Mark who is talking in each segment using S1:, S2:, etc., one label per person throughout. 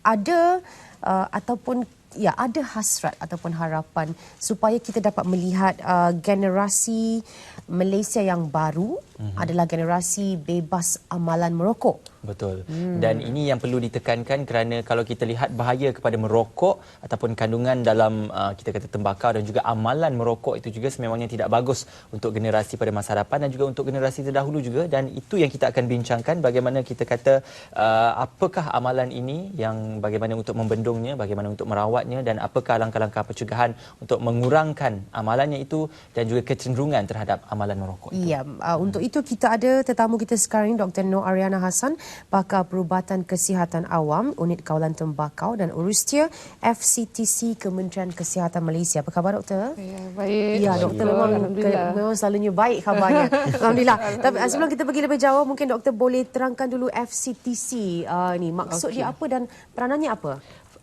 S1: ada ataupun ada hasrat ataupun harapan supaya kita dapat melihat generasi Malaysia yang baru adalah generasi bebas amalan merokok.
S2: Betul. Dan ini yang perlu ditekankan kerana kalau kita lihat bahaya kepada merokok ataupun kandungan dalam kita kata tembakau dan juga amalan merokok itu juga sememangnya tidak bagus untuk generasi pada masa hadapan dan juga untuk generasi terdahulu juga, dan itu yang kita akan bincangkan bagaimana kita kata apakah amalan ini, yang bagaimana untuk membendungnya, bagaimana untuk merawatnya, dan apakah langkah-langkah pencegahan untuk mengurangkan amalannya itu dan juga kecenderungan terhadap amalan merokok itu.
S1: Ya, untuk itu kita ada tetamu kita sekarang ini Dr. Noor Ariana Hassan, Pakar Perubatan Kesihatan Awam, Unit Kawalan Tembakau dan Urustia FCTC Kementerian Kesihatan Malaysia. Apa khabar doktor?
S3: Ya, baik.
S1: Ya, doktor memang selalunya baik khabarnya. Alhamdulillah. Tapi sebelum kita pergi lebih jauh, mungkin doktor boleh terangkan dulu FCTC ni maksud dia apa dan peranannya apa?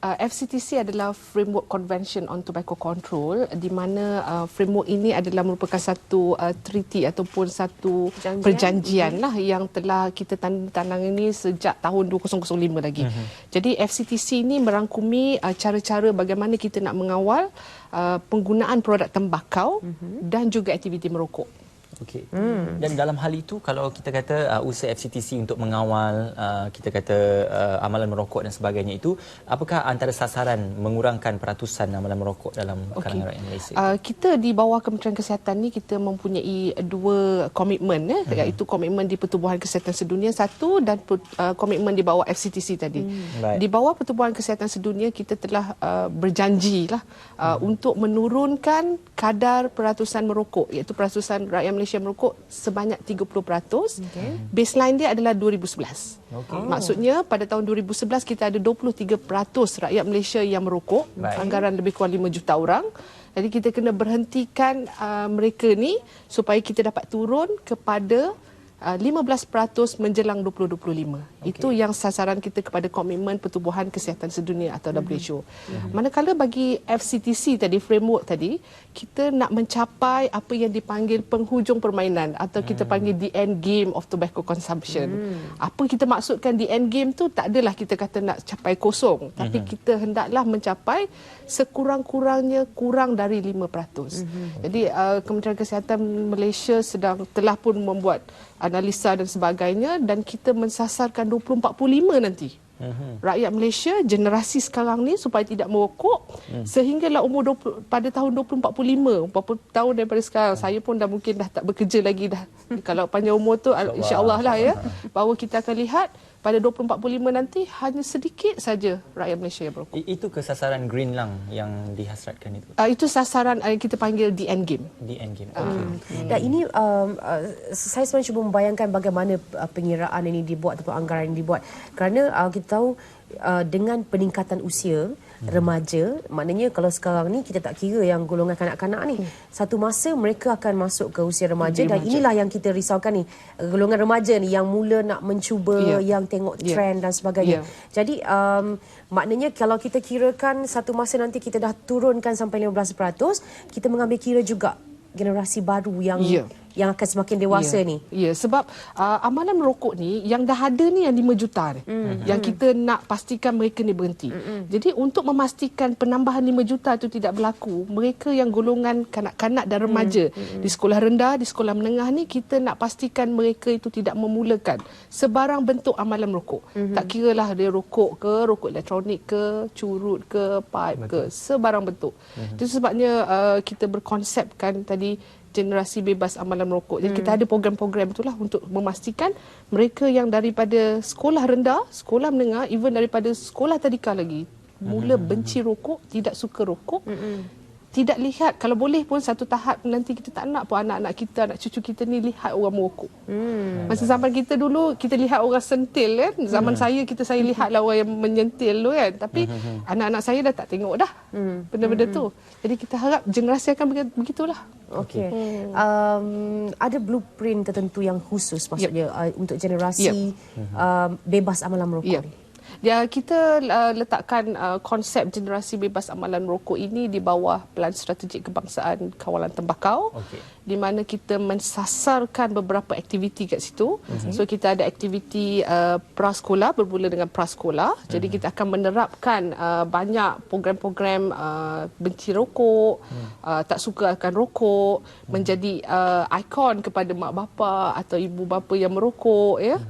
S3: FCTC adalah Framework Convention on Tobacco Control, di mana framework ini adalah merupakan satu treaty ataupun satu perjanjian lah yang telah kita tandangani sejak tahun 2005 lagi. Jadi FCTC ini merangkumi cara-cara bagaimana kita nak mengawal penggunaan produk tembakau dan juga aktiviti merokok.
S2: Okey. Dan dalam hal itu kalau kita kata usaha FCTC untuk mengawal kita kata amalan merokok dan sebagainya itu, apakah antara sasaran mengurangkan peratusan amalan merokok dalam kalangan rakyat Malaysia?
S3: Kita di bawah Kementerian Kesihatan ni kita mempunyai dua komitmen iaitu komitmen di Pertubuhan Kesihatan Sedunia satu dan komitmen di bawah FCTC tadi. Di bawah Pertubuhan Kesihatan Sedunia kita telah berjanjilah untuk menurunkan kadar peratusan merokok, iaitu peratusan rakyat Malaysia merokok sebanyak 30%. Baseline dia adalah 2011. Maksudnya pada tahun 2011 kita ada 23% rakyat Malaysia yang merokok, anggaran lebih kurang 5 juta orang. Jadi kita kena berhentikan mereka ni supaya kita dapat turun kepada 15% menjelang 2025. Itu yang sasaran kita kepada komitmen Pertubuhan Kesihatan Sedunia atau WHO. Manakala bagi FCTC tadi, framework tadi, kita nak mencapai apa yang dipanggil penghujung permainan atau kita panggil the end game of tobacco consumption. Apa kita maksudkan the end game tu, tak adalah kita kata nak capai kosong, tapi kita hendaklah mencapai sekurang-kurangnya kurang dari 5%. Jadi Kementerian Kesihatan Malaysia telah pun membuat analisa dan sebagainya, dan kita mensasarkan 2045 nanti rakyat Malaysia generasi sekarang ni supaya tidak merokok sehinggalah umur pada tahun 2045, berapa tahun daripada sekarang. Saya pun mungkin dah tak bekerja lagi dah. Kalau panjang umur tu insya-Allah lah ya, bahawa kita akan lihat pada 2045 nanti hanya sedikit saja rakyat Malaysia yang merokok.
S2: Itu kesasaran Green Lung yang dihasratkan itu?
S3: Itu sasaran yang kita panggil the end game.
S2: The end game.
S1: Dan ini saya sebenarnya cuba membayangkan bagaimana pengiraan ini dibuat ataupun anggaran ini dibuat. Kerana kita tahu dengan peningkatan usia remaja, maknanya kalau sekarang ni kita tak kira yang golongan kanak-kanak ni, satu masa mereka akan masuk ke usia remaja, dan inilah yang kita risaukan ni, golongan remaja ni yang mula nak mencuba, yang tengok trend dan sebagainya. Jadi maknanya kalau kita kirakan satu masa nanti kita dah turunkan sampai 15%, kita mengambil kira juga generasi baru yang akan semakin dewasa ni.
S3: Ya, sebab amalan merokok ni yang dah ada ni yang 5 juta ni. Yang kita nak pastikan mereka ni berhenti. Jadi untuk memastikan penambahan 5 juta itu tidak berlaku, mereka yang golongan kanak-kanak dan remaja di sekolah rendah, di sekolah menengah ni, kita nak pastikan mereka itu tidak memulakan sebarang bentuk amalan merokok. Tak kiralah dia rokok ke, rokok elektronik ke, curut ke, pipe ke, sebarang bentuk. Itu sebabnya kita berkonsepkan tadi generasi bebas amalan merokok. Jadi kita ada program-program itulah untuk memastikan mereka yang daripada sekolah rendah, sekolah menengah, even daripada sekolah tadika lagi, mula benci rokok, tidak suka rokok, tidak lihat, kalau boleh pun satu tahap nanti kita tak nak pun anak-anak kita, anak cucu kita ni lihat orang merokok. Masa zaman kita dulu, kita lihat orang sentil kan. Zaman saya lihatlah orang yang menyentil tu kan. Tapi anak-anak saya dah tak tengok dah benda-benda tu. Jadi kita harap generasi akan begitulah.
S1: Okey. Ada blueprint tertentu yang khusus maksudnya untuk generasi bebas amalan merokok ni?
S3: Kita letakkan konsep generasi bebas amalan merokok ini di bawah Pelan Strategik Kebangsaan Kawalan Tembakau di mana kita mensasarkan beberapa aktiviti kat situ. So kita ada aktiviti prasekolah bermula dengan prasekolah. Jadi kita akan menerapkan banyak program-program benci rokok, tak suka akan rokok, menjadi ikon kepada mak bapa atau ibu bapa yang merokok, ya.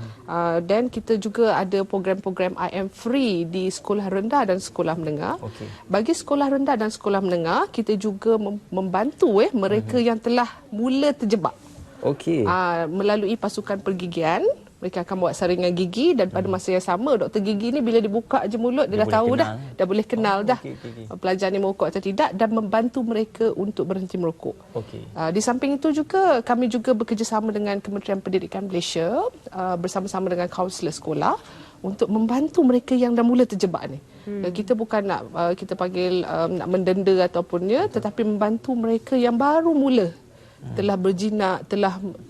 S3: Dan kita juga ada program-program I am free di sekolah rendah dan sekolah menengah. Bagi sekolah rendah dan sekolah menengah, kita juga membantu mereka yang telah mula terjebak. Melalui pasukan pergigian, mereka akan buat saringan gigi dan pada masa yang sama doktor gigi ni bila dibuka je mulut dia dah tahu dah, dah boleh kenal dah pelajar ni merokok atau tidak dan membantu mereka untuk berhenti merokok. Di samping itu juga kami juga bekerjasama dengan Kementerian Pendidikan Malaysia bersama-sama dengan kaunselor sekolah untuk membantu mereka yang dah mula terjebak ni. Kita bukan nak kita panggil nak mendenda ataupun tetapi membantu mereka yang baru mula telah berjinak,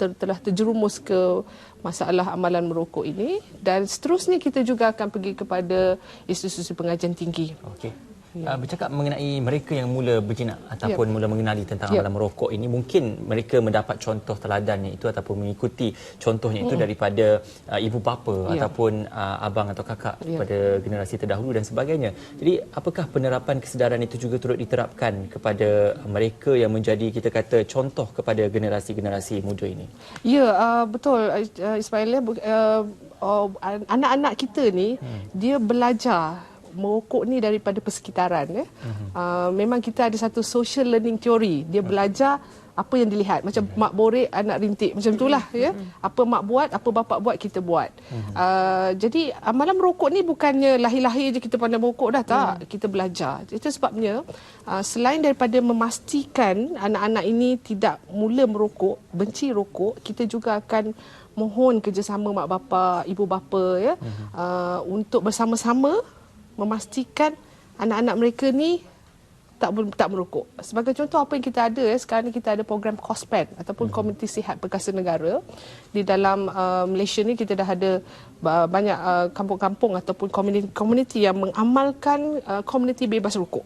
S3: telah terjerumus ke masalah amalan merokok ini, dan seterusnya kita juga akan pergi kepada institusi pengajian tinggi.
S2: Bercakap mengenai mereka yang mula berjinak ataupun mula mengenali tentang amalan merokok ini, mungkin mereka mendapat contoh teladannya itu ataupun mengikuti contohnya itu daripada ibu bapa ataupun abang atau kakak pada generasi terdahulu dan sebagainya. Jadi apakah penerapan kesedaran itu juga turut diterapkan kepada mereka yang menjadi, kita kata, contoh kepada generasi-generasi muda ini? Ya,
S3: betul Ismail. Anak-anak kita ni dia belajar merokok ni daripada persekitaran. Memang kita ada satu social learning theory. Dia belajar apa yang dilihat. Macam mak borek, anak rintik. Macam itulah. Apa mak buat, apa bapak buat, kita buat. Jadi amalan merokok ni bukannya lahir-lahir je kita pandai merokok dah. Tak. Kita belajar. Itu sebabnya selain daripada memastikan anak-anak ini tidak mula merokok, benci rokok, kita juga akan mohon kerjasama mak bapa, ibu bapa untuk bersama-sama memastikan anak-anak mereka ni tak merokok. Sebagai contoh apa yang kita ada sekarang ni, kita ada program COSPEN ataupun Komuniti Sihat Perkasa Negara. Di dalam Malaysia ni kita dah ada banyak kampung-kampung ataupun komuniti yang mengamalkan komuniti bebas rokok.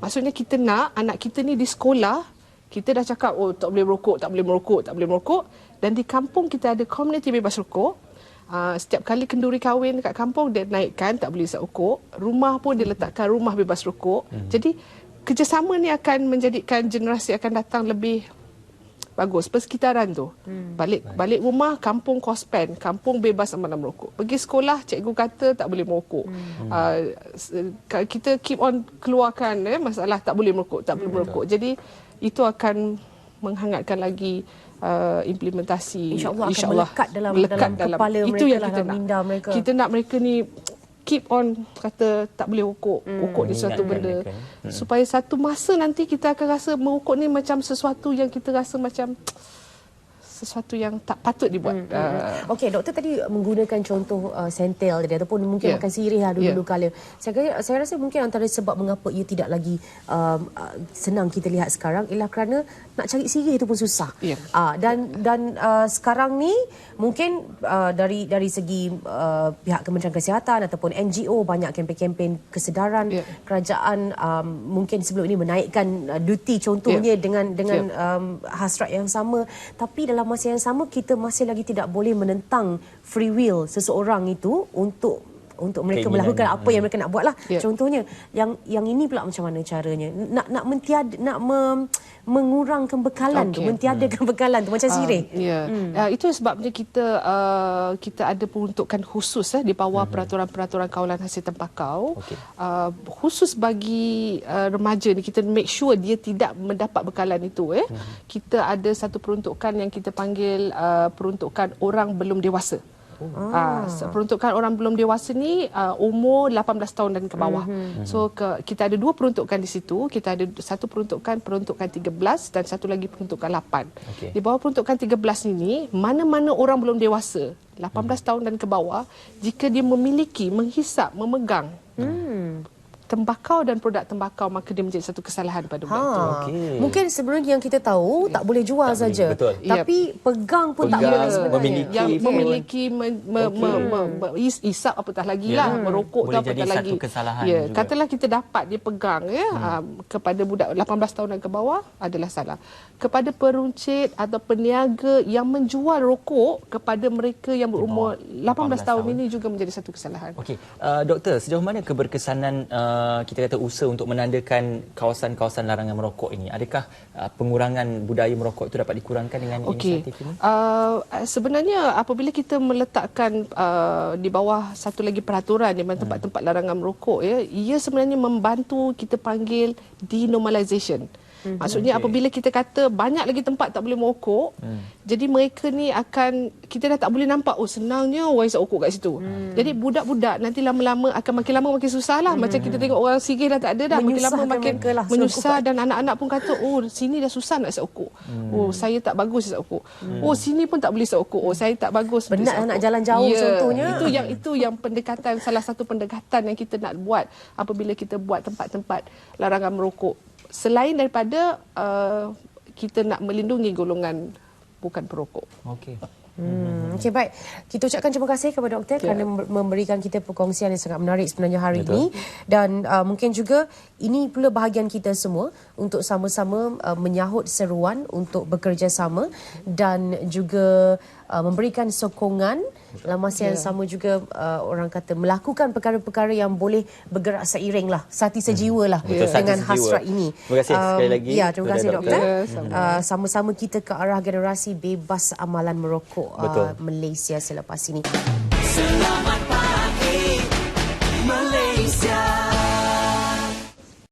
S3: Maksudnya kita nak anak kita ni di sekolah, kita dah cakap tak boleh merokok, tak boleh merokok, tak boleh merokok, dan di kampung kita ada komuniti bebas rokok. Setiap kali kenduri kahwin dekat kampung dia naikkan tak boleh isap rokok, rumah pun dia letakkan rumah bebas rokok. Jadi kerjasama ni akan menjadikan generasi akan datang lebih bagus. Persekitaran tu balik rumah, kampung COSPEN, kampung bebas amalan merokok. Pergi sekolah, cikgu kata tak boleh merokok. Kita keep on keluarkan masalah tak boleh merokok, tak boleh merokok. Jadi itu akan menghangatkan lagi implementasi,
S1: InsyaAllah akan melekat dalam kepala mereka,
S3: itu yang
S1: kita
S3: kita nak.
S1: minda mereka.
S3: Kita nak mereka ni keep on kata tak boleh rokok. Rokok ni suatu benda. Supaya satu masa nanti kita akan rasa merokok ni macam sesuatu yang kita rasa macam sesuatu yang tak patut dibuat.
S1: Okey, doktor tadi menggunakan contoh sentel tadi ataupun mungkin makan sirih dulu kala. Saya rasa mungkin antara sebab mengapa ia tidak lagi senang kita lihat sekarang ialah kerana nak cari sirih itu pun susah. Dan sekarang ni mungkin dari segi pihak Kementerian Kesihatan ataupun NGO banyak kempen-kempen kesedaran. Kerajaan mungkin sebelum ini menaikkan duty contohnya dengan hasrat yang sama, tapi dalam masa yang sama kita masih lagi tidak boleh menentang free will seseorang itu untuk mereka melakukan apa yang mereka nak buatlah. Contohnya yang ini pula macam mana caranya nak mengurangkan bekalan tu, mentiadakan bekalan tu macam sirih.
S3: Itu sebabnya kita ada peruntukan khusus di bawah peraturan-peraturan kawalan hasil tembakau. Khusus bagi remaja ni, kita make sure dia tidak mendapat bekalan itu. Kita ada satu peruntukan yang kita panggil peruntukan orang belum dewasa. Peruntukan orang belum dewasa ni umur 18 tahun dan ke bawah. So kita ada dua peruntukan di situ. Kita ada satu peruntukan 13 dan satu lagi peruntukan 8. Di bawah peruntukan 13 ini, mana-mana orang belum dewasa 18 tahun dan ke bawah, jika dia memiliki, menghisap, memegang tembakau dan produk tembakau, maka dia menjadi satu kesalahan pada budak itu.
S2: Okey.
S1: Mungkin sebenarnya yang kita tahu tak boleh jual
S2: Tak boleh,
S1: saja.
S2: betul.
S1: Tapi pegang pun tak
S2: Pegang,
S1: boleh sebenarnya.
S2: memiliki
S3: Yang
S2: pun.
S3: memiliki isap apatah lagi lah, merokok
S2: Boleh
S3: tu apatah
S2: jadi
S3: lagi.
S2: satu kesalahan
S3: Ya,
S2: juga.
S3: katalah kita dapat dia pegang kepada budak 18 tahun dan ke bawah adalah salah. Kepada peruncit atau peniaga yang menjual rokok kepada mereka yang berumur 18 tahun ini juga menjadi satu kesalahan.
S2: Okey, doktor, sejauh mana keberkesanan kita kata usaha untuk menandakan kawasan-kawasan larangan merokok ini? Adakah pengurangan budaya merokok itu dapat dikurangkan dengan inisiatif ini?
S3: Sebenarnya apabila kita meletakkan di bawah satu lagi peraturan di mana tempat-tempat larangan merokok, ya, ia sebenarnya membantu kita panggil denormalization. Maksudnya apabila kita kata banyak lagi tempat tak boleh merokok, jadi mereka ni akan, kita dah tak boleh nampak, oh senangnya orang isap rokok kat situ. Jadi budak-budak nanti lama-lama akan makin lama makin susah lah. Macam kita tengok orang Sigih dah tak ada dah, makin lama makin menyusah dan anak-anak pun kata, oh sini dah susah nak isap rokok. Oh saya tak bagus isap rokok. Oh sini pun tak boleh isap rokok. Oh saya tak bagus.
S1: Penat nak jalan jauh contohnya.
S3: Itu yang pendekatan, salah satu pendekatan yang kita nak buat apabila kita buat tempat-tempat larangan merokok. Selain daripada kita nak melindungi golongan bukan perokok.
S2: Okey.
S1: Okey, baik. Kita ucapkan terima kasih kepada doktor kerana memberikan kita perkongsian yang sangat menarik sebenarnya hari ini. Dan mungkin juga ini pula bahagian kita semua untuk sama-sama menyahut seruan untuk bekerjasama dan juga memberikan sokongan dalam masa yang sama juga orang kata melakukan perkara-perkara yang boleh bergerak seiring lah, sati sejiwa lah dengan hasrat ini.
S2: Terima kasih sekali lagi.
S1: Ya, terima kasih doktor.
S3: Sama-sama
S1: Sama-sama kita ke arah generasi bebas amalan merokok Malaysia selepas ini.
S4: Selamat